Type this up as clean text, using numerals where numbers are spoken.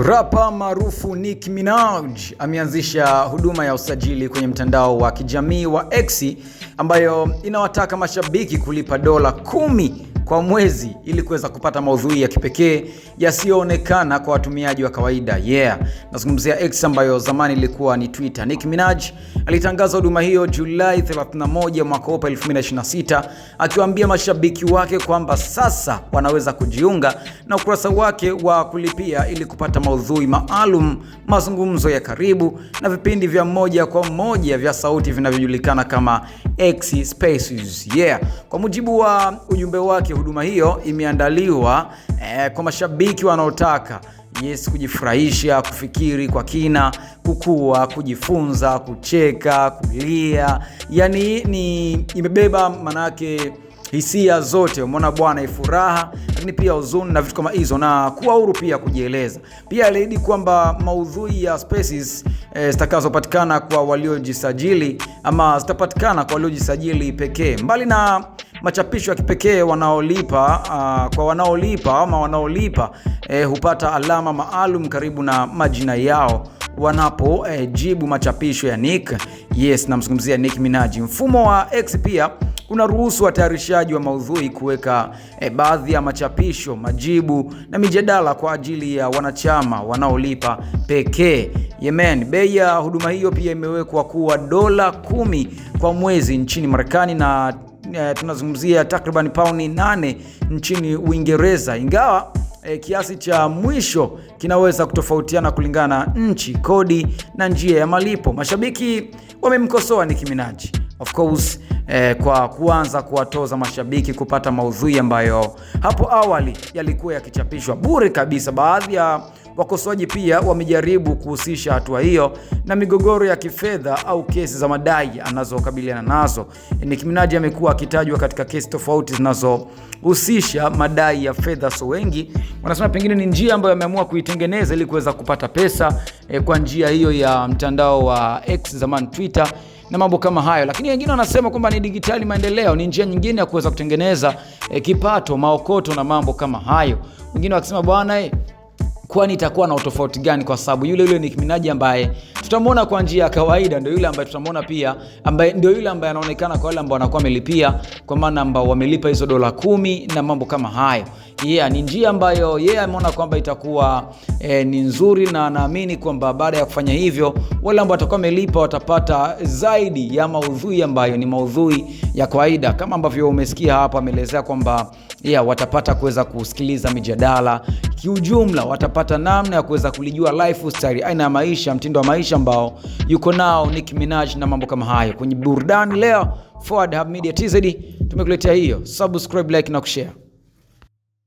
Rapa maarufu Nicki Minaj ameanzisha huduma ya usajili kwenye mtandao wa kijamii wa X ambayo inawataka mashabiki kulipa $10 kwa mwezi ili kuweza kupata maudhui ya kipekee yasiyoonekana kwa watumiaji wa kawaida. Nazungumzia X ambayo zamani ilikuwa ni Twitter. Nicki Minaj alitangaza huduma hiyo Julai 31 mwaka 2026 akiwaambia mashabiki wake kwamba sasa wanaweza kujiunga na ukurasa wake wa kulipia ili kupata maudhui maalum, mazungumzo ya karibu na vipindi vya moja kwa moja vya sauti vinavyojulikana kama X Spaces. Kwa mujibu wa ujumbe wake, huduma hiyo imeandaliwa kwa mashabiki wanaotaka kujifurahisha, kufikiri kwa kina, kukua, kujifunza, kucheka, kulia. Ni imebeba manake hisia zote, umeona bwana, furaha, lakini pia huzuni na vitu kama hizo, na kuwa huru pia kujieleza. Pia aliahidi kwamba maudhui ya Spaces zitakazopatikana kwa waliojisajili ama zitapatikana kwa waliojisajili pekee. Mbali na machapisho ya kipekee wanaolipa hupata alama maalum karibu na majina yao wanapojibu machapisho ya Nick. Namzungumzia Nicki Minaj. Mfumo wa X pia unaruhusu watayarishaji wa maudhui kuweka baadhi ya machapisho, majibu na mijadala kwa ajili ya wanachama wanaolipa pekee. Bei ya huduma hiyo pia imewekwa kuwa $10 kwa mwezi nchini Marekani na tunazungumzia takriban pauni 8 nchini Uingereza, ingawa kiasi cha mwisho kinaweza kutofautiana kulingana na nchi, kodi na njia ya malipo. Mashabiki wamemkosoa Nicki Minaj, of course, kwa kuanza kuwatoza mashabiki kupata maudhui ambayo hapo awali yalikuwa yakichapishwa bure kabisa. Baadhi ya wakosoaji pia wamejaribu kuhusisha hatua hiyo na migogoro ya kifedha au kesi za madai anazokabiliana nazo. Nicki Minaj amekuwa akitajwa katika kesi tofauti zinazohusisha madai ya fedha, so wengi wanasema pengine ni njia ambayo ameamua kuitengeneza ili kuweza kupata pesa kwa njia hiyo ya mtandao wa X, zamani Twitter, na mambo kama hayo. Lakini wengine wanasema kwamba ni digitali maendeleo, ni njia nyingine ya kuweza kutengeneza kipato, maokoto na mambo kama hayo. Wengine wakisema bwana, kwani itakuwa na utofauti gani? Kwa sababu yule Nicki Minaj ambaye tutamwona kwa njia ya kawaida ndio yule ambaye tutamwona pia ambaye ndio yule ambaye anaonekana kwa wale ambao wanakuwa wamelipia, kwa maana ambao wamelipa hizo $10 na mambo kama hayo. Ni njia ambayo ameona kwamba itakuwa ni nzuri, na naamini kwamba baada ya kufanya hivyo wale ambao watakuwa wamelipa watapata zaidi ya maudhui ambayo ni maudhui ya kawaida, kama ambavyo umesikia hapa ameelezea kwamba watapata kuweza kusikiliza mijadala. Kiujumla watapata namna ya kuweza kulijua lifestyle, aina ya maisha, mtindo wa maisha ambao yuko nao Nicki Minaj na mambo kama hayo. Kwenye burudani leo, Forward Hub Media TZ tumekuletea hiyo. Subscribe, like na kushare.